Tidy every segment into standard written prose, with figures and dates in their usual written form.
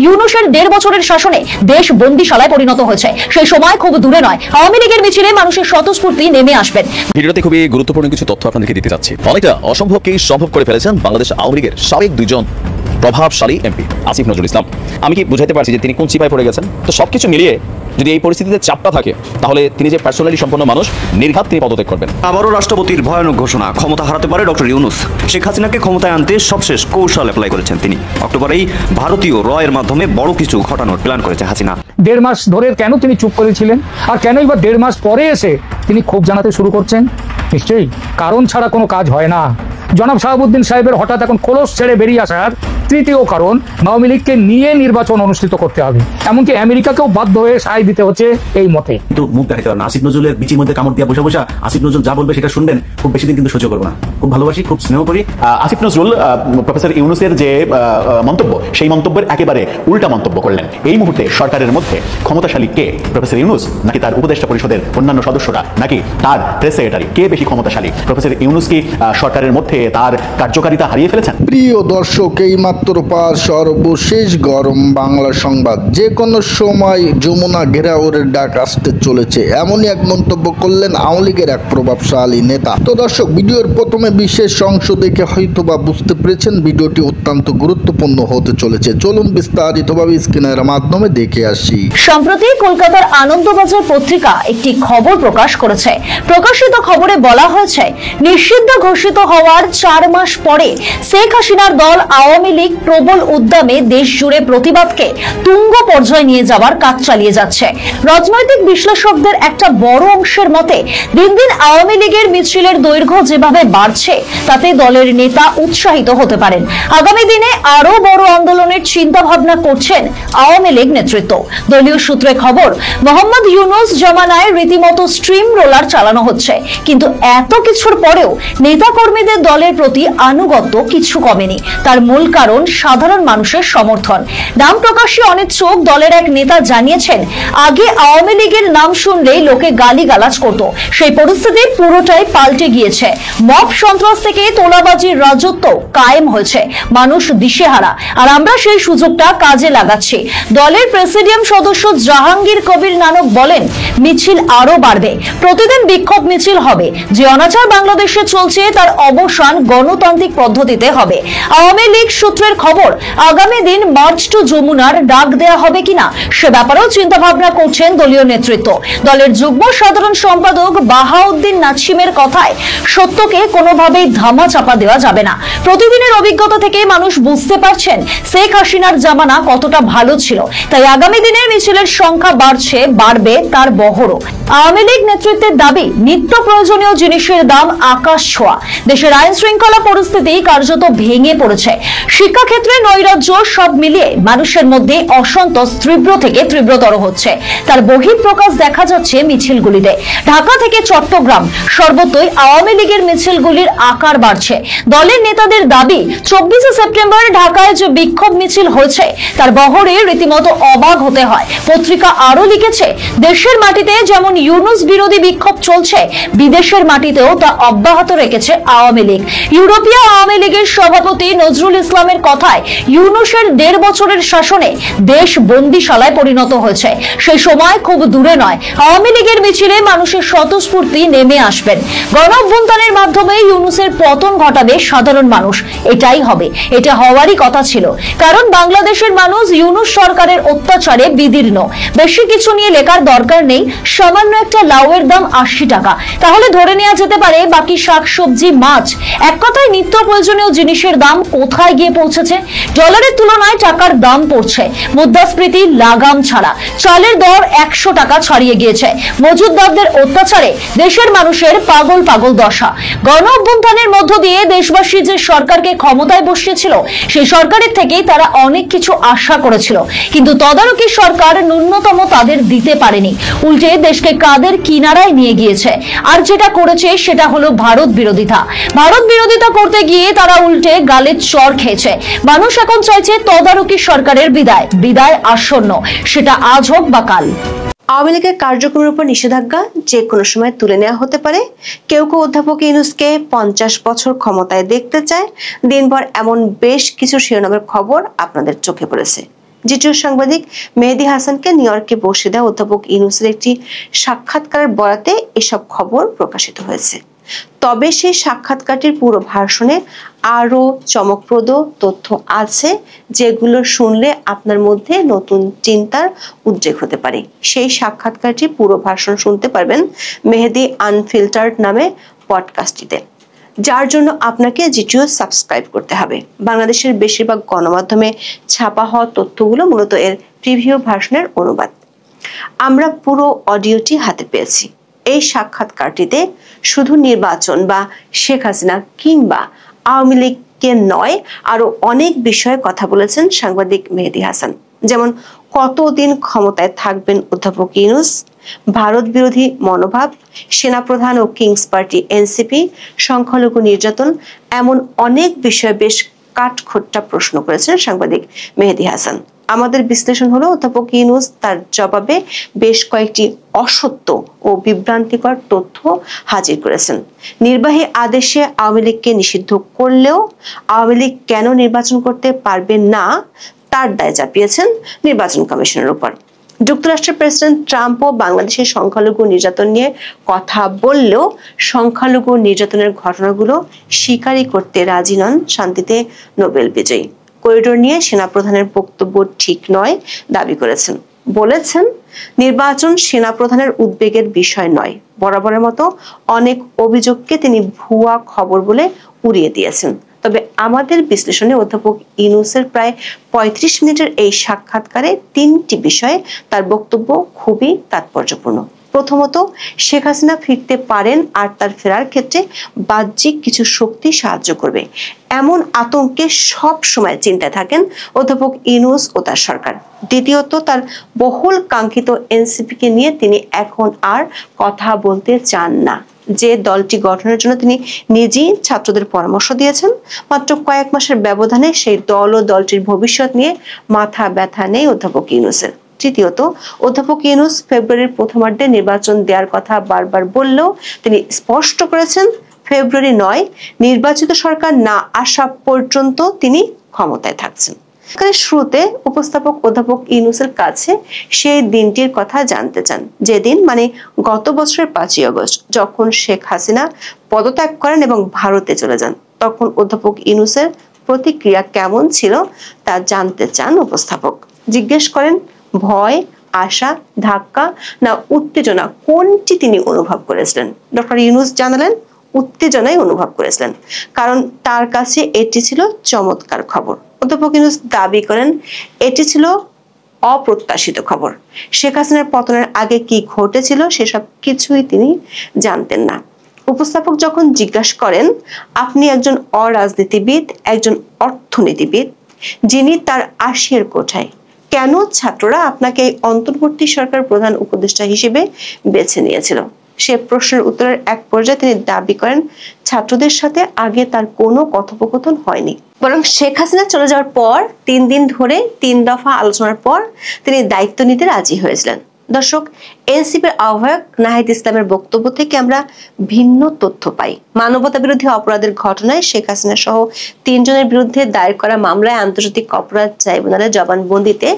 ইউনূসের 1.5 বছরের শাসনে দেশ বন্দিশালায় পরিণত হয়েছে। সেই সময় খুব দূরে নয়, আওয়ামী লীগের মিছিলে মানুষের স্বতঃস্ফূর্তি নেমে আসবেন। ভিডিওতে খুবই গুরুত্বপূর্ণ কিছু তথ্য আপনাদেরকে দিতে যাচ্ছি। অনেকটা অসম্ভবকেই সম্ভব করে ফেলেছেন বাংলাদেশ আওয়ামী লীগের সাবেক 2 জন প্রভাবশালী এমপি আসিফ নজরুল ইসলাম। আমি কি বুঝাইতে পারছি যে তিনি কোন চিপায় পড়ে গেছেন? তো সবকিছু মিলিয়ে যদি এই পরিস্থিতিতে চাপটা থাকে, তাহলে তিনি যে পার্সোনালি সম্পন্ন মানুষ, নির্ঘাত তিনি পদত্যাগ করবেন। আবারও রাষ্ট্রপতির ভয়ানক ঘোষণা, ক্ষমতা হারাতে পারে ডক্টর ইউনূস। শেখ হাসিনাকে ক্ষমতায় আনতে সবশেষ কৌশল অ্যাপ্লাই করেছেন তিনি। অক্টোবরেই ভারতীয় রয়ের মাধ্যমে বড় কিছু ঘটানোর প্ল্যান করেছে হাসিনা। 1.5 মাস ধরে কেন তিনি চুপ করেছিলেন, আর কেনই বা 1.5 মাস পরে এসে তিনি ক্ষোভ জানাতে শুরু করছেন? নিশ্চয়ই কারণ ছাড়া কোনো কাজ হয় না। জনাব শাহাবুদ্দিন সাহেবের হঠাৎ এখন খোলস ছেড়ে বেরিয়ে আসার তৃতীয় কারণ, আওয়ামী লীগকে নিয়ে নির্বাচন অনুষ্ঠিত করতে হবে। এমনকি আমেরিকাকেও বাধ্য হয়ে সায় দিতে হচ্ছে এই মতে। কিন্তু মুখ দেখাতে পারে না। আসিফ নজরুলের বিচির মধ্যে কামড় দিয়ে বসে বসে আসিফ নজরুল যা বলবে সেটা শুনবেন, খুব বেশি দিন কিন্তু সহ্য করবো না। খুব ভালোবাসি, খুব স্নেহ করি। আসিফ নজরুল প্রফেসর ইউনূসের যে মন্তব্য, সেই মন্তব্যের একেবারে উল্টা মন্তব্য করলেন। এই মুহূর্তে সরকারের মধ্যে ক্ষমতাশালী কে, প্রফেসর ইউনূস নাকি তার উপদেষ্টা পরিষদের অন্যান্য সদস্যরা, নাকি তার প্রেস সেক্রেটারি? কে বেশি ক্ষমতাশালী? প্রফেসর ইউনূস কি সরকারের মধ্যে তার কার্যকারিতা হারিয়ে ফেলেছেন? প্রিয় দর্শক, এই মাত্র পাওয়া সর্বশেষ গরম বাংলা সংবাদ। যে কোনো সময় যমুনা ঘেরাওয়ের ডাক আসতে চলেছে, এমনই এক মন্তব্য করলেন আওয়ামী লীগের এক প্রভাবশালী নেতা। তো দর্শক, ভিডিওর প্রথমে বিশেষ অংশ দেখে হয়তোবা বুঝতে পেরেছেন ভিডিওটি অত্যন্ত গুরুত্বপূর্ণ হতে চলেছে। চলুন বিস্তারিতভাবে স্ক্রিনের মাধ্যমে দেখে আসি। সম্প্রতি কলকাতার আনন্দবাজার পত্রিকা একটি খবর প্রকাশ করেছে। প্রকাশিত খবরে বলা হয়েছে, নিষিদ্ধ ঘোষিত হওয়ার 4 মাস পরে শেখ হাসিনার দল আওয়ামী লীগ প্রবল উদ্যমে দেশ জুড়ে প্রতিবাদকে তুঙ্গ পর্যায়ে নিয়ে যাওয়ার কাজ চালিয়ে যাচ্ছে। রাজনৈতিক বিশ্লেষকদের একটা বড় অংশের মতে, দিন দিন আওয়ামী লীগের মিছিলের দৈর্ঘ্য যেভাবে বাড়ছে, তাতে দলের নেতা উৎসাহিত হতে পারেন। আগামী দিনে আরো বড় আন্দোলনের চিন্তা ভাবনা করছেন আওয়ামী লীগ নেতৃত্ব। দলীয় সূত্রে খবর, মোহাম্মদ ইউনূস জমানায় রীতিমতো স্ট্রিম রোলার চালানো হচ্ছে। কিন্তু এত কিছুর পরেও নেতাকর্মীদের দলের প্রতি আনুগত্য কিছু কমেনি। তার মূল কারণ সাধারণ মানুষের সমর্থন। নাম প্রকাশে অনিচ্ছুক দলের এক নেতা জানিয়েছেন, আগে আওয়ামী লীগের নাম শুনলেই লোকে গালিগালাজ করত। সেই পরিস্থিতি পুরোটাই পাল্টে গিয়েছে। মব সন্ত্রাস থেকে তোলাবাজির রাজত্ব কায়েম হয়েছে। মানুষ দিশেহারা, আর আমরা সেই সুযোগটা কাজে লাগাচ্ছি। দলের প্রেসিডিয়াম সদস্য জাহাঙ্গীর কবির নানক বলেন, মিছিল আরো বাড়বে, প্রতিদিন বিক্ষোভ মিছিল হবে। যে অনাচার বাংলাদেশে চলছে তার অবসান গণতান্ত্রিক পদ্ধতিতে হবে। আওয়ামী লীগ সূত্রের খবর, আগামী দিন মার্চ টু যমুনার ডাক দেয়া হবে কিনা সে ব্যাপারেও চিন্তা ভাবনা করছেন দলীয় নেতৃত্ব। দলের যুগ্ম সাধারণ সম্পাদক বাহাউদ্দিন নাছিমের কথায়, সত্যকে কোনোভাবেই ধামা চাপা দেওয়া যাবে না। প্রতিদিনের অভিজ্ঞতা থেকে মানুষ বুঝতে পারছেন শেখ হাসিনার জামানা কতটা ভালো ছিল। তাই আগামী দিনের মিছিলের সংখ্যা বাড়বে তার বহরও। আওয়ামী লীগ নেতৃত্বের দাবি, নিত্য প্রয়োজনীয় জিনিসের দাম আকাশ ছোঁয়া। দেশের আইন শৃঙ্খলা পরিস্থিতি কার্যত ভেঙে পড়েছে। শিক্ষাক্ষেত্রে নৈরাজ্য, সব মিলিয়ে মানুষের মধ্যে অসন্তোষ তীব্র থেকে তীব্রতর হচ্ছে। তার বহিঃপ্রকাশ দেখা যাচ্ছে মিছিলগুলিতে। ঢাকা থেকে চট্টগ্রাম সর্বত্রই আওয়ামী লীগের মিছিলগুলির আকার বাড়ছে। দলের নেতাদের দাবি, 24 সেপ্টেম্বর ঢাকায় যে বিক্ষোভ মিছিল হয়েছে তার বহরে রীতিমতো অবাক হতে হয়। পত্রিকা আরো লিখেছে, দেশের মাটিতে যেমন ইউনূস বিরোধী বিক্ষোভ চলছে, বিদেশের মাটিতেও তা অব্যাহত রেখেছে আওয়ামী লীগ। ইউরোপীয় আওয়ামী লীগের সভাপতি নজরুল ইসলামের কথায়, ইউনূসের 1.5 বছরের শাসনে দেশ বন্দিশালায় পরিণত হয়েছে। সেই সময় খুব দূরে নয়, আওয়ামী লীগের মিছিলে মানুষের স্বতঃস্ফূর্তি নেমে আসবেন। গণ অভ্যুত্থানের মাধ্যমে ইউনূসের পতন ঘটাবে সাধারণ মানুষ। এটাই হবে, এটা হওয়ারই কথা ছিল। কারণ বাংলাদেশের মানুষ ইউনূস সরকারের অত্যাচারে বিদীর্ণ। বেশি কিছু নিয়ে লেখার দরকার নেই, সামান্য একটা লাউয়ের দাম 80 টাকা, তাহলে ধরে নেওয়া যেতে পারে বাকি শাকসবজি, মাছ, এক কথায় নিত্য প্রয়োজনীয় জিনিসের দাম কোথায় গিয়ে পৌঁছেছে। ডলারের তুলনায় টাকার দাম পড়ছে। মুদ্রাস্ফীতি লাগাম ছাড়া। চালের দর 100 টাকা ছাড়িয়ে গিয়েছে। মজুতদারদের অত্যাচারে দেশের মানুষের পাগল পাগল দশা। গণ অভ্যুত্থানের মধ্য দিয়ে দেশবাসী যে সরকারকে ক্ষমতায় বসিয়েছিল, সেই সরকারের থেকেই তারা অনেক কিছু আশা করেছিল। কিন্তু তদারকি সরকার ন্যূনতম তাদের দিতে পারেনি, উল্টে দেশকে কাদের কিনারায় নিয়ে গিয়েছে। আর যেটা করেছে সেটা হলো ভারত বিরোধিতা। ভারত বিরোধিতা করতে গিয়ে তারা উল্টে গালে চড় খেয়েছে। মানুষ এখন চাইছে তদারকি সরকারের বিদায় আসন্ন, সেটা আজ হোক বা কাল। আওয়ামী লীগের কার্যক্রমের উপর নিষেধাজ্ঞা যে কোনো সময় তুলে নেওয়া হতে পারে। কেউ কেউ অধ্যাপক ইউনূসকে 50 বছর ক্ষমতায় দেখতে চায়। দিনভর এমন বেশ কিছু শিরোনামের খবর আপনাদের চোখে পড়েছে। জিটিও সাংবাদিক মেহেদী হাসানকে নিউ ইয়র্কে বসে দেওয়া অধ্যাপক ইউনূসের একটি সাক্ষাৎকারের বরাতে এসব খবর প্রকাশিত হয়েছে। তবে সেই সাক্ষাৎকারটির পুরো ভার্সনে আরো চমকপ্রদ তথ্য আছে, যেগুলো শুনলে আপনার মধ্যে নতুন চিন্তার উদ্রেক হতে পারে। সেই সাক্ষাৎকারটি পুরো ভার্সন শুনতে পারবেন মেহেদী আনফিল্টার্ড নামে পডকাস্টটিতে, যার জন্য আপনাকে জিটিও সাবস্ক্রাইব করতে হবে। বাংলাদেশের বেশিরভাগ গণমাধ্যমে ছাপা হওয়া তথ্যগুলো মূলত এর প্রিভিউ ভার্সনের অনুবাদ। আমরা পুরো অডিওটি হাতে পেয়েছি। এই সাক্ষাৎকারটিতে শুধু নির্বাচন বা শেখ হাসিনা কিংবা আওয়ামী লীগকে নয়, আরো অনেক বিষয়ে কথা বলেছেন সাংবাদিক মেহেদী হাসান। যেমন কতদিন ক্ষমতায় থাকবেন অধ্যাপক ইউনূস, ভারত বিরোধী মনোভাব, সেনাপ্রধান ও কিংস পার্টি এনসিপি, সংখ্যালঘু নির্যাতন, এমন অনেক বিষয়ে বেশ কাঠখোট্টা প্রশ্ন করেছেন সাংবাদিক মেহেদী হাসান। আমাদের বিশ্লেষণ হলো অধ্যাপক ইউনূস তার জবাবে বেশ কয়েকটি অসত্য ও বিভ্রান্তিকর তথ্য হাজির করেছেন। নির্বাহী আদেশে আওয়ামী লীগকে নিষিদ্ধ করলেও আওয়ামী লীগ কেন নির্বাচন করতে পারবে না তার দায় চাপিয়েছেন নির্বাচন কমিশনের উপর। যুক্তরাষ্ট্রের প্রেসিডেন্ট ট্রাম্পও বাংলাদেশের সংখ্যালঘু নির্যাতন নিয়ে কথা বললেও সংখ্যালঘু নির্যাতনের ঘটনাগুলো স্বীকারই করতে রাজি নন শান্তিতে নোবেল বিজয়ী। করিডোর নিয়ে সেনাপ্রধানের বক্তব্য ঠিক নয় দাবি করেছেন। বলেছেন নির্বাচন সেনাপ্রধানের উদ্বেগের বিষয় নয়, বরাবরের মতো অনেক অভিযোগকে তিনি ভুয়া খবর বলে উড়িয়ে দিয়েছেন। তবে আমাদের বিশ্লেষণে অধ্যাপক ইউনূসের প্রায় ৩৫ মিনিটের এই সাক্ষাৎকারে ৩টি বিষয়ে তার বক্তব্য খুবই তাৎপর্যপূর্ণ। প্রথমত, শেখ হাসিনা ফিরতে পারেন আর তার ফেরার ক্ষেত্রে বাহ্যিক কিছু শক্তি সাহায্য করবে, এমন আতঙ্কে সব সময় চিন্তায় থাকেন অধ্যাপক ইউনূস ও তার সরকার। দ্বিতীয়ত, তার বহুল কাঙ্ক্ষিত এনসিপিকে নিয়ে তিনি এখন আর কথা বলতে চান না। যে দলটি গঠনের জন্য তিনি নিজেই ছাত্রদের পরামর্শ দিয়েছেন, মাত্র কয়েক মাসের ব্যবধানে সেই দল ও দলটির ভবিষ্যৎ নিয়ে মাথা ব্যথা নেই অধ্যাপক ইউনূসের। তৃতীয়ত, অধ্যাপক ইউনূস ফেব্রুয়ারির প্রথমার্ধে নির্বাচন দেওয়ার কথা বারবার বললেও তিনি স্পষ্ট করেছেন ফেব্রুয়ারি নয়, নির্বাচিত সরকার না আসা পর্যন্ত তিনি ক্ষমতায় থাকছেন। শুরুতে উপস্থাপক অধ্যাপক ইউনূসের কাছে সেই দিনটির কথা জানতে চান, যেদিন মানে গত বছরের 5ই আগস্ট, যখন শেখ হাসিনা পদত্যাগ করেন এবং ভারতে চলে যান। তখন অধ্যাপক ইউনূসের প্রতিক্রিয়া কেমন ছিল তা জানতে চান উপস্থাপক। জিজ্ঞেস করেন ভয়, আশা, ধাক্কা না উত্তেজনা কোনটি তিনি অনুভব করেছিলেন। ডক্টর ইউনূস জানালেন উত্তেজনাই অনুভব করেছিলেন, কারণ তার কাছে এটি ছিল চমৎকার খবর। অধ্যাপক ইউনূস দাবি করেন এটি ছিল অপ্রত্যাশিত খবর। শেখ হাসিনার পতনের আগে কি ঘটেছিল সেসব কিছুই তিনি জানতেন না। উপস্থাপক যখন জিজ্ঞাসা করেন আপনি একজন অরাজনীতিবিদ, একজন অর্থনীতিবিদ যিনি তার 80-এর কোঠায়, কেন ছাত্ররা আপনাকে এই অন্তর্বর্তী সরকার প্রধান উপদেষ্টা হিসেবে বেছে নিয়েছিল, সে প্রশ্নের উত্তরের এক পর্যায়ে তিনি দাবি করেন ছাত্রদের সাথে আগে তার কোনো কথোপকথন হয়নি, বরং শেখ হাসিনা চলে যাওয়ার পর 3 দিন ধরে 3 দফা আলোচনার পর তিনি দায়িত্ব নিতে রাজি হয়েছিলেন। দর্শক, এনসিপির আহ্বায়ক নাহিদ ইসলামের বক্তব্য থেকে আমরা ভিন্ন তথ্য পাই। মানবতা বিরোধী অপরাধের ঘটনায় শেখ হাসিনা সহ 3 জনের বিরুদ্ধে দায়ের করা মামলায় আন্তর্জাতিক অপরাধ ট্রাইব্যুনালের জবানবন্দিতে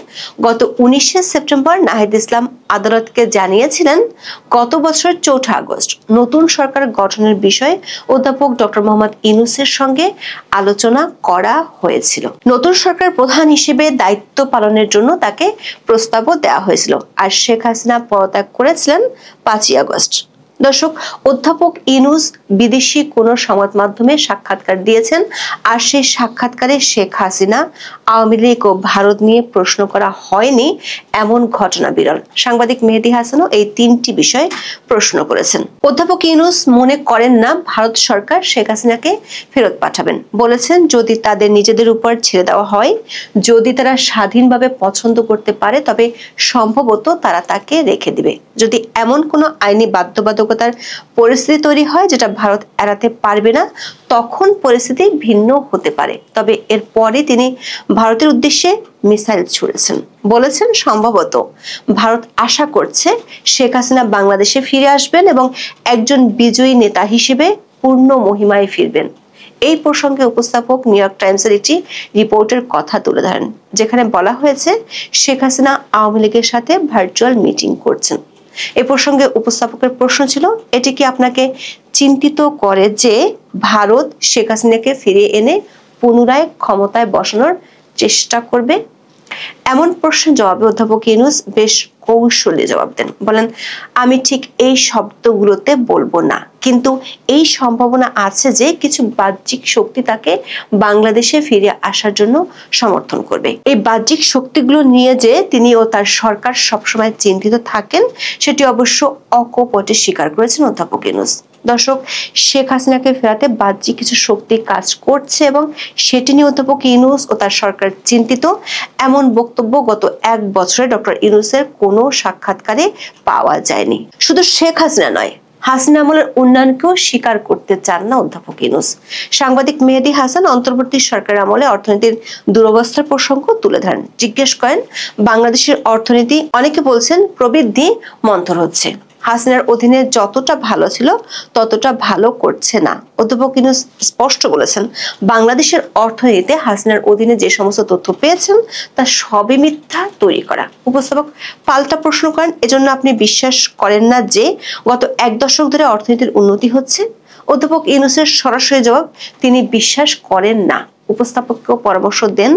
গত 19শে সেপ্টেম্বর নাহিদ ইসলাম আদালতকে জানিয়েছিলেন গত বছরের 4 আগস্ট নতুন সরকার গঠনের বিষয়ে অধ্যাপক ডক্টর মোহাম্মদ ইউনূসের সঙ্গে আলোচনা করা হয়েছিল। নতুন সরকার প্রধান হিসেবে দায়িত্ব পালনের জন্য তাকে প্রস্তাবও দেওয়া হয়েছিল, আর শেখ হাসিনা পদত্যাগ করেছিলেন 5ই আগস্ট। দর্শক, অধ্যাপক ইউনূস বিদেশি কোন সংবাদ মাধ্যমে সাক্ষাৎকার দিয়েছেন, আর সেই সাক্ষাৎকারে শেখ হাসিনা, আওয়ামী লীগ ও ভারত নিয়ে প্রশ্ন করা হয়নি এমন ঘটনা বিরল। সাংবাদিক মেহেদী হাসানও এই 3টি বিষয়ে প্রশ্ন করেছেন। অধ্যাপক ইউনূস মনে করেন না ভারত সরকার শেখ হাসিনাকে ফেরত পাঠাবেন। বলেছেন যদি তাদের নিজেদের উপর ছেড়ে দেওয়া হয়, যদি তারা স্বাধীনভাবে পছন্দ করতে পারে, তবে সম্ভবত তারা তাকে রেখে দিবে। যদি এমন কোনো আইনি বাধ্যবাধকতার পরিস্থিতি তৈরি হয় যেটা ভারত এড়াতে পারবে না, তখন পরিস্থিতি ভিন্ন হতে পারে। তবে এরপরে তিনি ভারতের উদ্দেশ্যে মিসাইল ছুড়েছেন। বলেছেন সম্ভবত ভারত আশা করছে শেখ হাসিনা বাংলাদেশে ফিরে আসবেন এবং একজন বিজয়ী নেতা হিসেবে পূর্ণ মহিমায় ফিরবেন। এই প্রসঙ্গে উপস্থাপক নিউ ইয়র্ক টাইমসের একটি রিপোর্টের কথা তুলে ধরেন, যেখানে বলা হয়েছে শেখ হাসিনা আওয়ামী লীগের সাথে ভার্চুয়াল মিটিং করছেন। এ প্রসঙ্গে উপস্থাপকের প্রশ্ন ছিল, এটি কি আপনাকে চিন্তিত করে যে ভারত শেখ হাসিনাকে ফিরিয়ে এনে পুনরায় ক্ষমতায় বসানোর চেষ্টা করবে? এমন প্রশ্নের জবাবে অধ্যাপক ইউনূস বেশ কৌশলী জবাব দেন। বলেন, আমি ঠিক এই শব্দগুলোতে বলবো না, কিন্তু এই সম্ভাবনা আছে যে কিছু বাহ্যিক শক্তি তাকে বাংলাদেশে ফিরে আসার জন্য সমর্থন করবে। এই বাহ্যিক শক্তিগুলো নিয়ে যে তিনি ও তার সরকার সবসময় চিন্তিত থাকেন, সেটি অবশ্য অকপটে স্বীকার করেছেন অধ্যাপক ইউনূস। দর্শক, শেখ হাসিনাকে ফেরাতে বাহ্যিক কিছু শক্তি কাজ করছে এবং সেটি নিয়ে অধ্যাপক ইউনূস ও তার সরকার চিন্তিত, এমন বক্তব্য গত 1 বছরে ডক্টর ইউনূসের কোনো সাক্ষাৎকারে পাওয়া যায়নি। শুধু শেখ হাসিনা নয়, হাসিনা আমলের উন্নয়নকেও স্বীকার করতে চান না অধ্যাপক ইউনূস। সাংবাদিক মেহেদী হাসান অন্তর্বর্তী সরকার আমলে অর্থনীতির দুরবস্থার প্রসঙ্গ তুলে ধরেন। জিজ্ঞেস করেন, বাংলাদেশের অর্থনীতি অনেকে বলছেন প্রবৃদ্ধি মন্থর হচ্ছে, হাসিনার অধীনে যতটা ভালো ছিল ততটা ভালো করছে না। অধ্যাপক ইউনূস স্পষ্ট বলেছেন, বাংলাদেশের অর্থনীতিতে হাসিনার অধীনে যে সমস্ত তথ্য পেয়েছেন তা সবই মিথ্যা, তৈরি করা। উপস্থাপক পাল্টা প্রশ্ন করেন, এজন্য আপনি বিশ্বাস করেন না যে গত 1 দশক ধরে অর্থনীতির উন্নতি হচ্ছে? অধ্যাপক ইউনূসের সরাসরি জবাব, তিনি বিশ্বাস করেন না। উপস্থাপককেও পরামর্শ দেন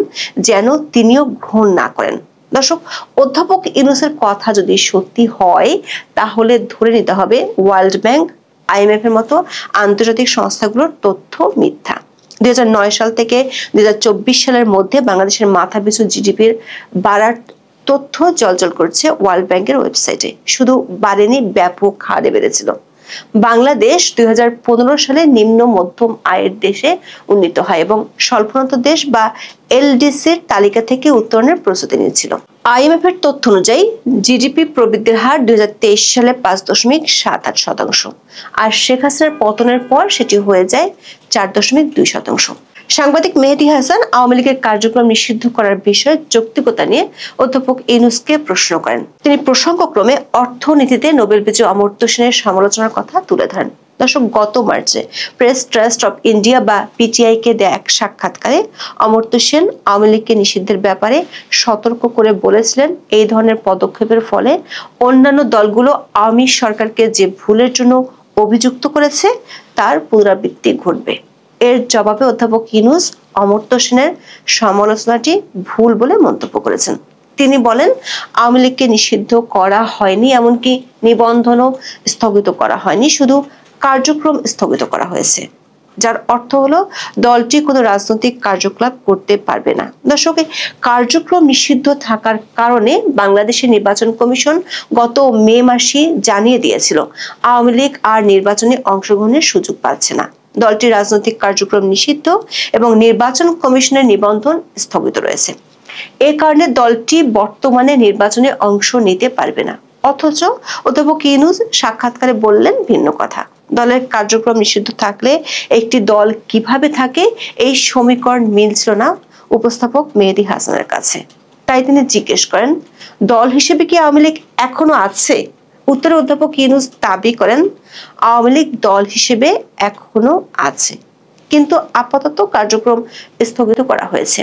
যেন তিনিও গ্রহণ না করেন। দর্শক, অধ্যাপক ইউনূসের কথা যদি সত্যি হয় তাহলে ধরে নিতে হবে ওয়ার্ল্ড ব্যাংক, IMF এর মতো আন্তর্জাতিক সংস্থাগুলোর তথ্য মিথ্যা। 2009 সাল থেকে 2024 সালের মধ্যে বাংলাদেশের মাথাপিছু জিডিপির বাড়ার তথ্য জলজল করছে ওয়ার্ল্ড ব্যাংকের ওয়েবসাইটে। শুধু বাড়েনি, ব্যাপক হারে বেড়েছিল। বাংলাদেশ 2015 সালে নিম্ন মধ্যম আয়ের দেশে উন্নীত হয় এবং স্বল্পোন্নত দেশ বা LDCর তালিকা থেকে উত্তরণের প্রস্তুতি নিচ্ছিল। IMF এর তথ্য অনুযায়ী জিডিপি প্রবৃদ্ধির হার 2023 সালে 5.78%, আর শেখ হাসিনার পতনের পর সেটি হয়ে যায় 4.2%। সাংবাদিক মেহেদী হাসান আওয়ামী লীগের কার্যক্রম নিষিদ্ধ করার বিষয়ে যৌক্তিকতা নিয়ে অধ্যাপক ইউনূসকে প্রশ্ন করেন। তিনি প্রসঙ্গক্রমে অর্থনীতিতে নোবেল বিজয়ী অমর্ত্য সেনের সমালোচনার কথা তুলে ধরেন। দর্শক, গত মার্চে প্রেস ট্রাস্ট অফ ইন্ডিয়া বা PTI কে দেয়া এক সাক্ষাৎকারে অমর্ত্য সেন আওয়ামী লীগকে নিষিদ্ধের ব্যাপারে সতর্ক করে বলেছিলেন, এই ধরনের পদক্ষেপের ফলে অন্যান্য দলগুলো আওয়ামী সরকারকে যে ভুলের জন্য অভিযুক্ত করেছে তার পুনরাবৃত্তি ঘটবে। এর জবাবে অধ্যাপক ইউনূস অমর্ত্য সেনের সমালোচনাটি ভুল বলে মন্তব্য করেছেন। তিনি বলেন, আওয়ামী লীগকে নিষিদ্ধ করা হয়নি, এমনকি নিবন্ধনও স্থগিত করা হয়নি, শুধু কার্যক্রম স্থগিত করা হয়েছে, যার অর্থ হলো দলটি কোনো রাজনৈতিক কার্যকলাপ করতে পারবে না। দর্শক, কার্যক্রম নিষিদ্ধ থাকার কারণে বাংলাদেশের নির্বাচন কমিশন গত মে মাসে জানিয়ে দিয়েছিল আওয়ামী লীগ আর নির্বাচনে অংশগ্রহণের সুযোগ পাচ্ছে না। দলটির রাজনৈতিক কার্যক্রম নিষিদ্ধ এবং নির্বাচন কমিশনের নিবন্ধন স্থগিত রয়েছে। এ কারণে দলটি বর্তমানে নির্বাচনে অংশ নিতে পারবে না। অথচ অধ্যাপক ইউনূস সাক্ষাৎকারে বললেন ভিন্ন কথা। দলের কার্যক্রম নিষিদ্ধ থাকলে একটি দল কিভাবে থাকে, এই সমীকরণ মিলছিল না উপস্থাপক মেহেদী হাসানের কাছে। তাই তিনি জিজ্ঞেস করেন, দল হিসেবে কি আওয়ামী লীগ এখনো আছে? উত্তরে অধ্যাপক ইউনূস দাবি করেন, আওয়ামী লীগ দল হিসেবে এখনো আছে, কিন্তু আপাতত কার্যক্রম স্থগিত করা হয়েছে।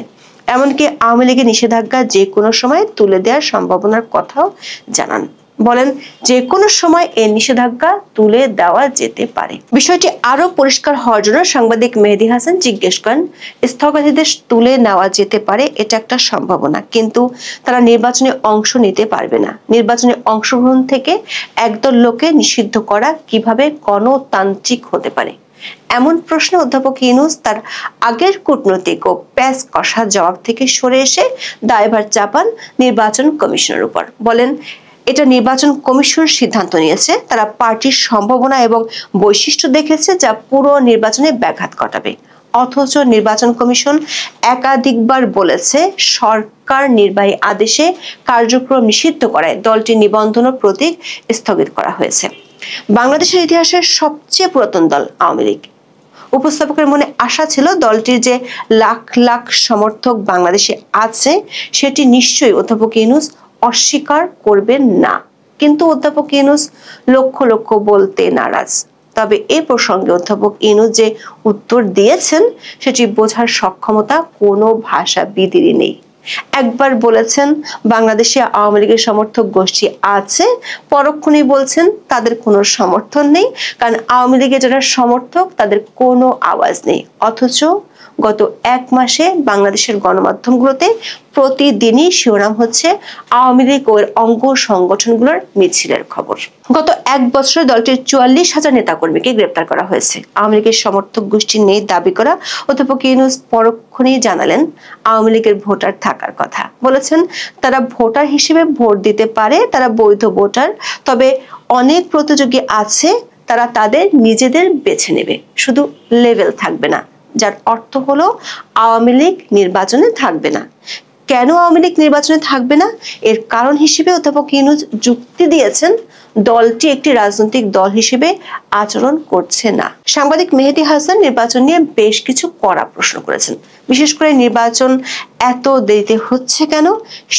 এমনকি আওয়ামী লীগের নিষেধাজ্ঞা যে কোনো সময় তুলে দেওয়ার সম্ভাবনার কথাও জানান। বলেন, যে কোনো সময় এই নিষেধাজ্ঞা তুলে দেওয়া যেতে পারে। বিষয়টি আরো পরিষ্কার হওয়ার জন্য সাংবাদিক মেহেদী হাসান জিজ্ঞেস করেন, স্থগিতাদেশ তুলে নেওয়া যেতে পারে, এটা একটা সম্ভাবনা, কিন্তু তারা নির্বাচনে অংশ নিতে পারবে না। নির্বাচনে অংশগ্রহণ থেকে একদল লোককে নিষিদ্ধ করা কিভাবে গণতান্ত্রিক হতে পারে? এমন প্রশ্ন অধ্যাপক ইউনূস তার আগের কূটনৈতিক ও প্যাঁচ কষা জবাব থেকে সরে এসে দায়ভার চাপান নির্বাচন কমিশনের উপর। বলেন, এটা নির্বাচন কমিশন সিদ্ধান্ত নিয়েছে, তারা পার্টির সম্ভাবনা এবং বৈশিষ্ট্য দেখেছে যা পুরো নির্বাচনে ব্যাঘাত ঘটাবে। অথচ নির্বাচন কমিশন একাধিকবার বলেছে সরকার নির্বাহী আদেশে কার্যক্রম নিষিদ্ধ করায় দলটির নিবন্ধন ও প্রতীক স্থগিত করা হয়েছে। বাংলাদেশের ইতিহাসের সবচেয়ে পুরাতন দল আওয়ামী লীগ। উপস্থাপকের মনে আশা ছিল দলটির যে লাখ লাখ সমর্থক বাংলাদেশে আছে সেটি নিশ্চয়ই অধ্যাপক ইউনূস অস্বীকার করবেন না, কিন্তু অধ্যাপক ইউনূস লক্ষ লক্ষ বলতে নারাজ। তবে এ প্রসঙ্গে অধ্যাপক ইউনূস যে উত্তর দিয়েছেন সেটি বোঝার সক্ষমতা কোনো ভাষাবিদেরই নেই। একবার বলেছেন বাংলাদেশে আওয়ামী লীগের সমর্থক গোষ্ঠী আছে, পরক্ষণেই বলছেন তাদের কোনো সমর্থন নেই, কারণ আওয়ামী লীগের যারা সমর্থক তাদের কোনো আওয়াজ নেই। অথচ গত 1 মাসে বাংলাদেশের গণমাধ্যমগুলোতে প্রতিদিনই শিরোনাম হচ্ছে আওয়ামী লীগ ও অঙ্গ সংগঠনগুলোর মিছিলের খবর। গত 1 বছরে দলটির 44,000 নেতাকর্মীকে গ্রেপ্তার করা হয়েছে। আওয়ামী লীগের সমর্থক গোষ্ঠী নেই দাবি করা অধ্যাপক ইউনূস পরক্ষণেই জানালেন আওয়ামী লীগের ভোটার থাকার কথা। বলেছেন তারা ভোটার হিসেবে ভোট দিতে পারে, তারা বৈধ ভোটার, তবে অনেক প্রতিযোগী আছে, তারা তাদের নিজেদের বেছে নেবে, শুধু লেভেল থাকবে না, যার অর্থ হলো আওয়ামী লীগ নির্বাচনে থাকবে না। কেন আওয়ামী লীগ নির্বাচনে থাকবে না এর কারণ হিসেবে অধ্যাপক ইউনূস যুক্তি দিয়েছেন দলটি একটি রাজনৈতিক দল হিসেবে আচরণ করছে না। সাংবাদিক মেহেদী হাসান নির্বাচন নিয়ে বেশ কিছু কড়া প্রশ্ন করেছেন। বিশেষ করে নির্বাচন এত দেরিতে হচ্ছে কেন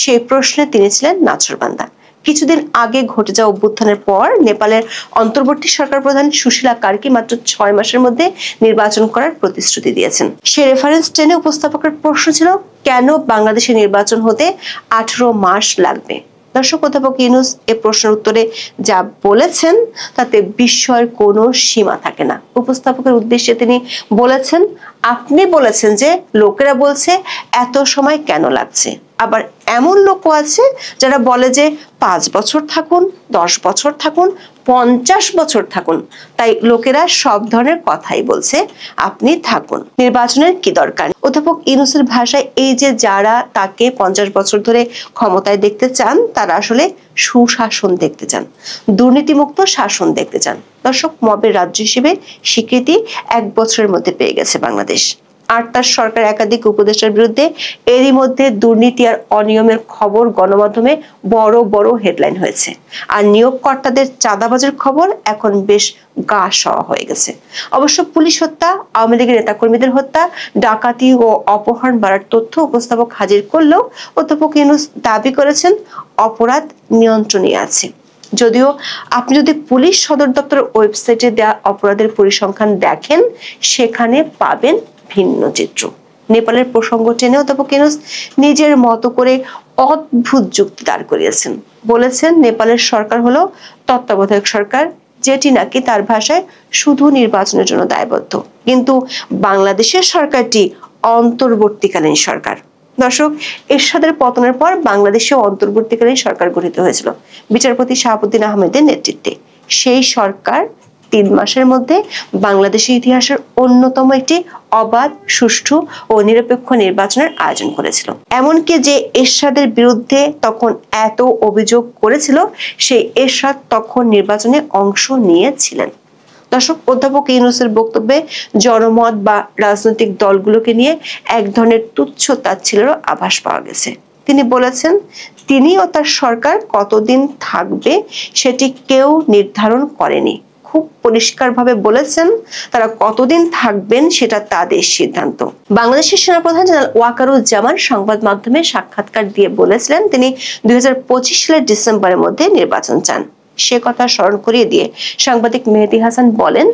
সেই প্রশ্নে তিনি ছিলেন নাছোড়বান্দা। কিছুদিন আগে ঘটে যাওয়া অভ্যুত্থানের পর নেপালের অন্তর্বর্তী সরকার প্রধান সুশীলা কার্কি মাত্র 6 মাসের মধ্যে নির্বাচন করার প্রতিশ্রুতি দিয়েছেন। সে রেফারেন্স টেনে উপস্থাপকের প্রশ্ন ছিল কেন বাংলাদেশে নির্বাচন হতে 18 মাস লাগবে। দর্শক, অধ্যাপক ইউনূস এ প্রশ্নের উত্তরে যা বলেছেন তাতে বিস্ময়ের কোনো সীমা থাকে না। উপস্থাপকের উদ্দেশ্যে তিনি বলেছেন, আপনি বলেছেন যে লোকেরা বলছে এত সময় কেন লাগছে, আবার এমন লোকও আছে যারা বলে যে 5 বছর থাকুন, 10 বছর থাকুন, 50 বছর থাকুন, তাই লোকেরা সব ধরনের কথাই বলছে, আপনি থাকুন, নির্বাচনের কি দরকার। অধ্যাপক ইউনূসের ভাষায় এই যে যারা তাকে 50 বছর ধরে ক্ষমতায় দেখতে চান তারা আসলে সুশাসন দেখতে চান, দুর্নীতিমুক্ত শাসন দেখতে চান। দর্শক, মবের রাজ্য হিসেবে স্বীকৃতি 1 বছরের মধ্যে পেয়ে গেছে বাংলাদেশ। আর তার সরকার একাধিক উপদেষ্টার বিরুদ্ধে এরই মধ্যে দুর্নীতি আর অনিয়মের খবর গণমাধ্যমে বড় বড় হেডলাইন হয়েছে। আর নিয়োগকর্তাদের চাঁদাবাজের খবর এখন বেশ গা সওয়া হয়ে গেছে। অবশ্য পুলিশ হত্যা, আওয়ামী লীগের নেতাকর্মীদের হত্যা, ডাকাতি ও অপহরণ বাড়ার তথ্য উপস্থাপক হাজির করলেও অধ্যাপক ইউনূস দাবি করেছেন অপরাধ নিয়ন্ত্রণে আছে। যদিও আপনি যদি পুলিশ সদর দপ্তরের ওয়েবসাইটে দেওয়া অপরাধের পরিসংখ্যান দেখেন সেখানে পাবেন ভিন্ন চিত্র। নেপালের প্রসঙ্গ টেনে অধ্যাপক ইউনূস নিজের মতো করে অদ্ভুত যুক্তি দাঁড় করিয়েছেন। বলেছেন নেপালের সরকার হলো তত্ত্বাবধায়ক সরকার, যেটি নাকি তার ভাষায় শুধু নির্বাচনের জন্য দায়বদ্ধ, কিন্তু বাংলাদেশের সরকারটি অন্তর্বর্তীকালীন সরকার। দর্শক, এরশাদের পতনের পর বাংলাদেশে অন্তর্বর্তীকালীন সরকার গঠিত হয়েছিল বিচারপতি শাহাবুদ্দিন আহমেদের নেতৃত্বে। সেই সরকার 3 মাসের মধ্যে বাংলাদেশের ইতিহাসের অন্যতম একটি অবাধ, সুষ্ঠু ও নিরপেক্ষ নির্বাচনের আয়োজন করেছিল। এমনকি যে এরশাদের বিরুদ্ধে তখন এত অভিযোগ করেছিল সেই এরশাদ তখন নির্বাচনে অংশ নিয়েছিলেন। দর্শক, অধ্যাপক ইউনূসের বক্তব্যে জনমত বা রাজনৈতিক দলগুলোকে নিয়ে এক ধরনের তুচ্ছ তাচ্ছিল্যের আভাস পাওয়া গেছে। তিনি বলেছেন তিনি ও তার সরকার কতদিন থাকবে সেটি কেউ নির্ধারণ করেনি। খুব পরিষ্কারভাবে বলেছেন তারা কতদিন থাকবেন সেটা তাদের সিদ্ধান্ত। বাংলাদেশের সেনাপ্রধান জেনারেল ওয়াকারুজ্জামান সংবাদ মাধ্যমে সাক্ষাৎকার দিয়ে বলেছিলেন তিনি 2025 সালের ডিসেম্বরের মধ্যে নির্বাচন চান। সে কথা স্মরণ করিয়ে দিয়ে সাংবাদিক মেহেদী হাসান বলেন,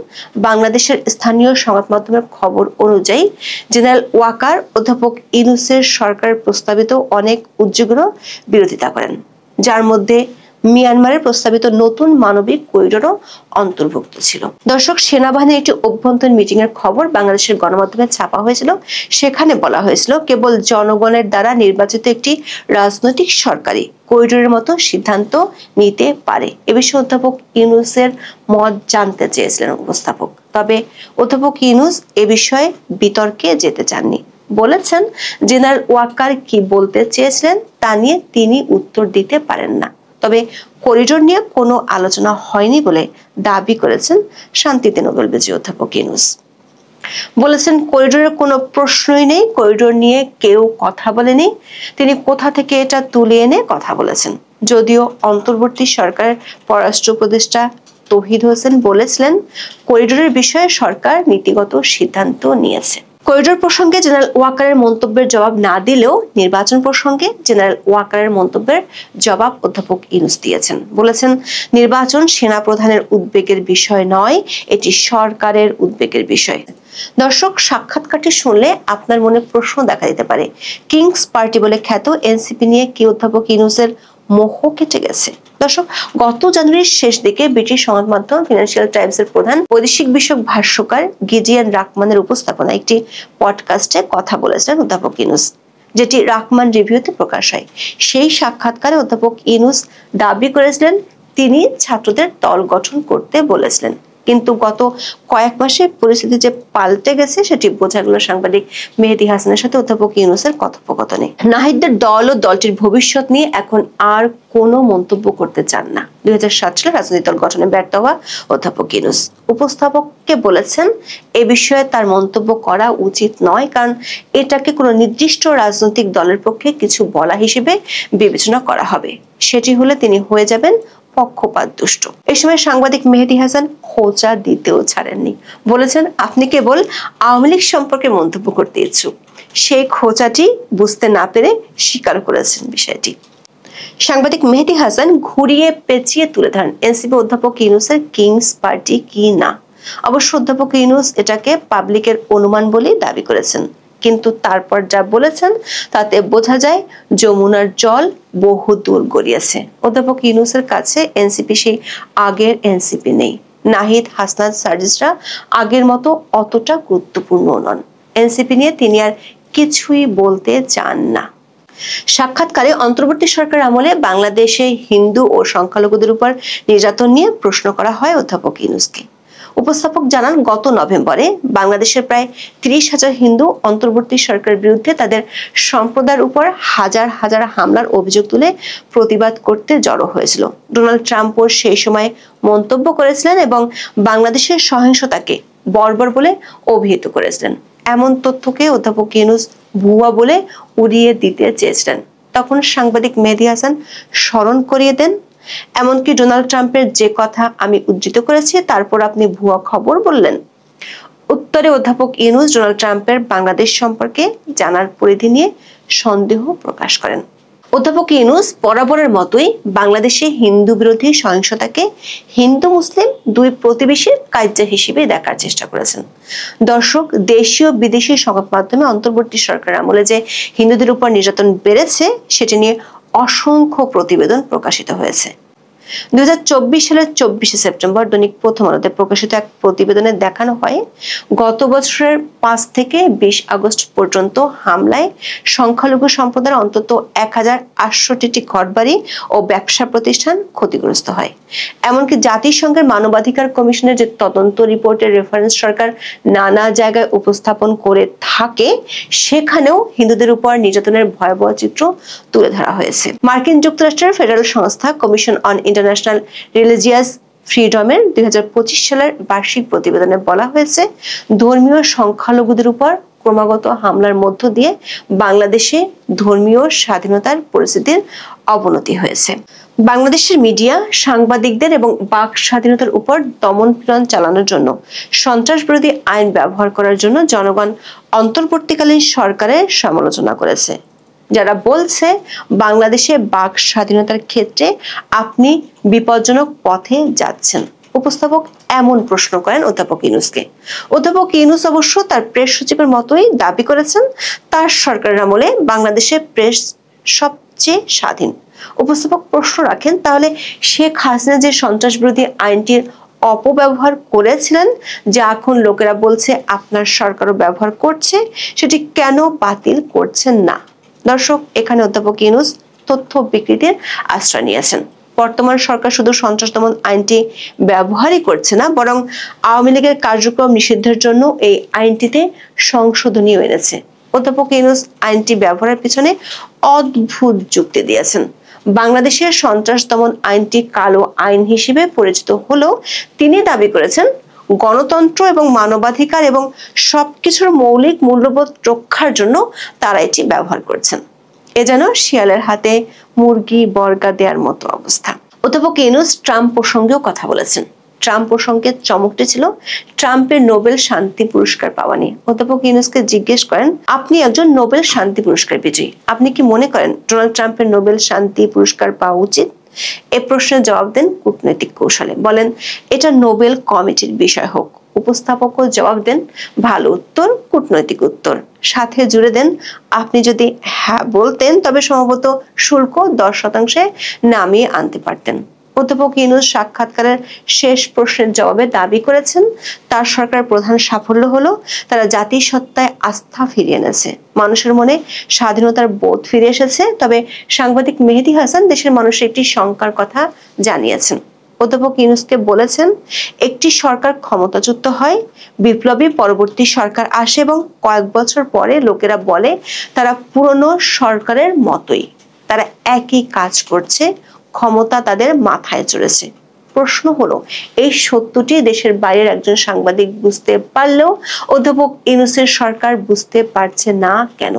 বাংলাদেশের স্থানীয় সংবাদ মাধ্যমের খবর অনুযায়ী জেনারেল ওয়াকার অধ্যাপক ইউনূসের সরকারের প্রস্তাবিত অনেক উদ্যোগেরও বিরোধিতা করেন, যার মধ্যে মিয়ানমারের প্রস্তাবিত নতুন মানবিক করিডোরও অন্তর্ভুক্ত ছিল। দর্শক, সেনাবাহিনীর একটি অভ্যন্তরীণ মিটিং এর খবর বাংলাদেশের গণমাধ্যমে ছাপা হয়েছিল। সেখানে বলা হয়েছিল কেবল জনগণের দ্বারা নির্বাচিত একটি রাজনৈতিক সরকারই করিডোরের মতো সিদ্ধান্ত নিতে পারে। এ বিষয়ে অধ্যাপক ইউনূসের মত জানতে চেয়েছিলেন উপস্থাপক, তবে অধ্যাপক ইউনূস এ বিষয়ে বিতর্কে যেতে চাননি। বলেছেন জেনারেল ওয়াকার কি বলতে চেয়েছিলেন তা নিয়ে তিনি উত্তর দিতে পারেন না, তবে করিডোর নিয়ে কোনো আলোচনা হয়নি বলে দাবি করেছেন শান্তিতে নোবেল বিজয়ী অধ্যাপক ইউনূস। বলেছেন করিডোরের কোনো প্রশ্নই নেই, করিডোর নিয়ে কেউ কথা বলেনি, তিনি কোথা থেকে এটা তুলে এনে কথা বলেছেন। যদিও অন্তর্বর্তী সরকারের পররাষ্ট্র উপদেষ্টা তৌহিদ হোসেন বলেছিলেন করিডোরের বিষয়ে সরকার নীতিগত সিদ্ধান্ত নিয়েছে। করিডোর প্রসঙ্গে জেনারেল ওয়াকারের মন্তব্যের জবাব না দিলেও নির্বাচন প্রসঙ্গে জেনারেল ওয়াকারের মন্তব্যের জবাব অধ্যাপক ইউনূস দিয়েছেন। বলেছেন, নির্বাচন সেনাপ্রধানের উদ্বেগের বিষয় নয়, এটি সরকারের উদ্বেগের বিষয়। দর্শক, সাক্ষাৎকারটি শুনলে আপনার মনে প্রশ্ন দেখা দিতে পারে, কিংস পার্টি বলে খ্যাত এনসিপি নিয়ে কি অধ্যাপক ইউনূসের মোহ কেটে গেছে? দর্শক, গত জানুয়ারির শেষ দিকে ব্রিটিশ সংবাদ মাধ্যম ফিনান্সিয়াল টাইমসের প্রধান বৈদেশিক বিষয়ক ভাষ্যকার গিডিয়ন রাকমানের উপস্থাপনায় একটি পডকাস্টে কথা বলেছিলেন অধ্যাপক ইউনূস, যেটি রাকমান রিভিউতে প্রকাশ হয়। সেই সাক্ষাৎকারে অধ্যাপক ইউনূস দাবি করেছিলেন তিনি ছাত্রদের দল গঠন করতে বলেছিলেন, কিন্তু গত কয়েক মাসে পরিস্থিতি যে পাল্টে গেছে সেটি বোঝা গেল সাংবাদিক মেহেদী হাসানের সাথে অধ্যাপক ইউনূসের কথোপকথনে। নাহিদদের দল ও দলটির ভবিষ্যৎ নিয়ে এখন আর কোনো মন্তব্য করতে চান না। 2007 সালে রাজনৈতিক দল গঠনে ব্যর্থ হওয়া অধ্যাপক ইউনূস উপস্থাপককে বলেছেন এ বিষয়ে তার মন্তব্য করা উচিত নয়, কারণ এটাকে কোনো নির্দিষ্ট রাজনৈতিক দলের পক্ষে কিছু বলা হিসেবে বিবেচনা করা হবে, সেটি হলে তিনি হয়ে যাবেন পক্ষপাত দুষ্ট। এই সময় সাংবাদিক মেহেদী হাসান খোঁচা দিতেও ছাড়েননি, বলেছেন আপনি কেবল আওয়ামী লীগ সম্পর্কে মন্তব্য করতে ইচ্ছুক। সেই খোঁচাটি বুঝতে না পেরে স্বীকার করেছেন বিষয়টি। সাংবাদিক মেহেদী হাসান ঘুরিয়ে পেঁচিয়ে তুলে ধরেন এনসিপি অধ্যাপক ইউনূসের কিংস পার্টি কি না। অবশ্য অধ্যাপক ইউনূস এটাকে পাবলিকের অনুমান বলেই দাবি করেছেন, কিন্তু তারপর যা বলেছেন তাতে বোঝা যায় যমুনার জল বহু দূর গড়িয়েছে। অধ্যাপক ইউনূসের কাছে এনসিপি সেই আগের এনসিপি নেই। নাহিদ, হাসনাত, সার্জিসরা আগের মতো অতটা গুরুত্বপূর্ণ নন। এনসিপি নিয়ে তিনি আর কিছুই বলতে চান না। সাক্ষাৎকারে অন্তর্বর্তী সরকার আমলে বাংলাদেশে হিন্দু ও সংখ্যালঘুদের উপর নির্যাতন নিয়ে প্রশ্ন করা হয় অধ্যাপক ইউনূসকে। উপস্থাপক জানান, গত নভেম্বরে বাংলাদেশের প্রায় 30,000 হিন্দু অন্তর্বর্তী সরকারের বিরুদ্ধে তাদের সম্প্রদায়ের উপর হাজার হাজার হামলার অভিযোগ তুলে প্রতিবাদ করতে জড়ো হয়েছিল। ডোনাল্ড ট্রাম্পও সেই সময় মন্তব্য করেছিলেন এবং বাংলাদেশের সহিংসতাকে বর্বর বলে অভিহিত করেছিলেন। এমন তথ্যকে অধ্যাপক ইউনূস ভুয়া বলে উড়িয়ে দিতে চেয়েছিলেন। তখন সাংবাদিক মেহেদী হাসান স্মরণ করিয়ে দেন, এমনকি ডোনাল্ড ট্রাম্পের যে কথা আমি উদ্ধৃত করেছি তারপর আপনি ভুয়া খবর বললেন। উত্তরে অধ্যাপক ইউনূস ডোনাল্ড ট্রাম্পের বাংলাদেশ সম্পর্কে জানার পরিধি নিয়ে সন্দেহ প্রকাশ করেন। অধ্যাপক ইউনূস বরাবরের মতোই বাংলাদেশে হিন্দু বিরোধী সহিংসতাকে হিন্দু মুসলিম দুই প্রতিবেশীর কার্য হিসেবে দেখার চেষ্টা করেছেন। দর্শক, দেশীয় বিদেশি সংবাদ মাধ্যমে অন্তর্বর্তী সরকার আমলে যে হিন্দুদের উপর নির্যাতন বেড়েছে সেটি নিয়ে অসংখ্য প্রতিবেদন প্রকাশিত হয়েছে। 2024 সালের 24শে সেপ্টেম্বর দৈনিক প্রথম আলোতে প্রকাশিত এক প্রতিবেদনে দেখানো হয়, গত বছরের 5 থেকে 20 আগস্ট পর্যন্ত হামলায় সংখ্যালঘু সম্প্রদায়ের অন্তত 1800টি ঘরবাড়ি ও ব্যবসা প্রতিষ্ঠান ক্ষতিগ্রস্ত হয়। এমনকি জাতিসংঘের মানবাধিকার কমিশনের যে তদন্ত রিপোর্টের রেফারেন্স সরকার নানা জায়গায় উপস্থাপন করে থাকে, সেখানেও হিন্দুদের উপর নির্যাতনের ভয়াবহ চিত্র তুলে ধরা হয়েছে। মার্কিন যুক্তরাষ্ট্রের ফেডারেল সংস্থা কমিশন অন ইন্টারন্যাশনাল রিলিজিয়াস ফ্রিডমের 2025 সালের বার্ষিক প্রতিবেদনে বলা হয়েছে, ধর্মীয় সংখ্যালঘুদের উপর ক্রমাগত হামলার মধ্য দিয়ে বাংলাদেশে ধর্মীয় স্বাধীনতার পরিস্থিতির অবনতি হয়েছে। বাংলাদেশের মিডিয়া, সাংবাদিকদের এবং বাক স্বাধীনতার উপর দমন-পীড়ন চালানোর জন্য সন্ত্রাস বিরোধী আইন ব্যবহার করার জন্য জনগণ অন্তর্বর্তীকালীন সরকারের সমালোচনা করেছে, যারা বলছে বাংলাদেশে বাক স্বাধীনতার ক্ষেত্রে আপনি বিপজ্জনক পথে যাচ্ছেন। উপস্থাপক এমন প্রশ্ন করেন অধ্যাপক ইউনূসকে। অধ্যাপক ইউনূস অবশ্য তার প্রেস সচিবের মতোই দাবি করেছেন তার সরকারের আমলে বাংলাদেশে প্রেস সবচেয়ে স্বাধীন। উপস্থাপক প্রশ্ন রাখেন, তাহলে শেখ হাসিনা যে সন্ত্রাস বিরোধী আইনটির অপব্যবহার করেছিলেন, যা এখন লোকেরা বলছে আপনার সরকারও ব্যবহার করছে, সেটি কেন বাতিল করছেন না? দর্শক, এখানে অধ্যাপক ইউনূস তথ্য বিকৃতির আশ্রয় নিয়েছেন। বর্তমান সরকার শুধু সন্ত্রাস দমন আইনটি ব্যবহারই করছে না, বরং আওয়ামী লীগের কার্যক্রম নিষিদ্ধের জন্য এই আইনটিতে সংশোধনী এনেছে। অধ্যাপক ইউনূস আইনটি ব্যবহারের পিছনে অদ্ভুত যুক্তি দিয়েছেন। বাংলাদেশের সন্ত্রাস দমন আইনটি কালো আইন হিসেবে পরিচিত হলেও তিনি দাবি করেছেন গণতন্ত্র এবং মানবাধিকার এবং সবকিছুর মৌলিক মূল্যবোধ রক্ষার জন্য তারা এটি ব্যবহার করছেন। এ যেন শিয়ালের হাতে মুরগি বর্গা দেওয়ার মতো অবস্থা। অধ্যাপক ইউনূস ট্রাম্প প্রসঙ্গেও কথা বলেছেন। ট্রাম্প প্রসঙ্গে চমকটি ছিল ট্রাম্পের নোবেল শান্তি পুরস্কার পাওয়া নিয়ে। অধ্যাপক ইউনুসকে জিজ্ঞেস করেন, আপনি একজন নোবেল শান্তি পুরস্কার বিজয়ী, আপনি কি মনে করেন ডোনাল্ড ট্রাম্পের নোবেল শান্তি পুরস্কার পাওয়া উচিত? এ প্রশ্নের জবাব দেন কূটনৈতিক কৌশলে, বলেন এটা নোবেল কমিটির বিষয় হোক। উপস্থাপকও জবাব দেন ভালো উত্তর, কূটনৈতিক উত্তর, সাথে জুড়ে দেন আপনি যদি হ্যাঁ বলতেন তবে সম্ভবত শুল্ক 10% নামিয়ে আনতে পারতেন। অধ্যাপক ইউনুস সাক্ষাৎকারের শেষ প্রশ্নের জবাবে দাবি করেছেন তার সরকার প্রধান সাফল্য হলো তারা জাতিসত্তায় আস্থা ফিরিয়ে এনেছে, মানুষের মনে স্বাধীনতার বোধ ফিরে এসেছে। তবে সাংবাদিক মেহেদী হাসান দেশের মানুষের একটি শঙ্কার কথা জানিয়েছেন। অধ্যাপক ইউনুসকে বলেছেন, একটি সরকার ক্ষমতাচ্যুত হয়, বিপ্লবী পরবর্তী সরকার আসে এবং কয়েক বছর পরে লোকেরা বলে তারা পুরনো সরকারের মতোই, তারা একই কাজ করছে, ক্ষমতা তাদের মাথায় চড়েছে। প্রশ্ন হলো, এই সত্যটি দেশের বাইরের একজন সাংবাদিক বুঝতে পারলেও অধ্যাপক ইউনুসের সরকার বুঝতে পারছে না কেন?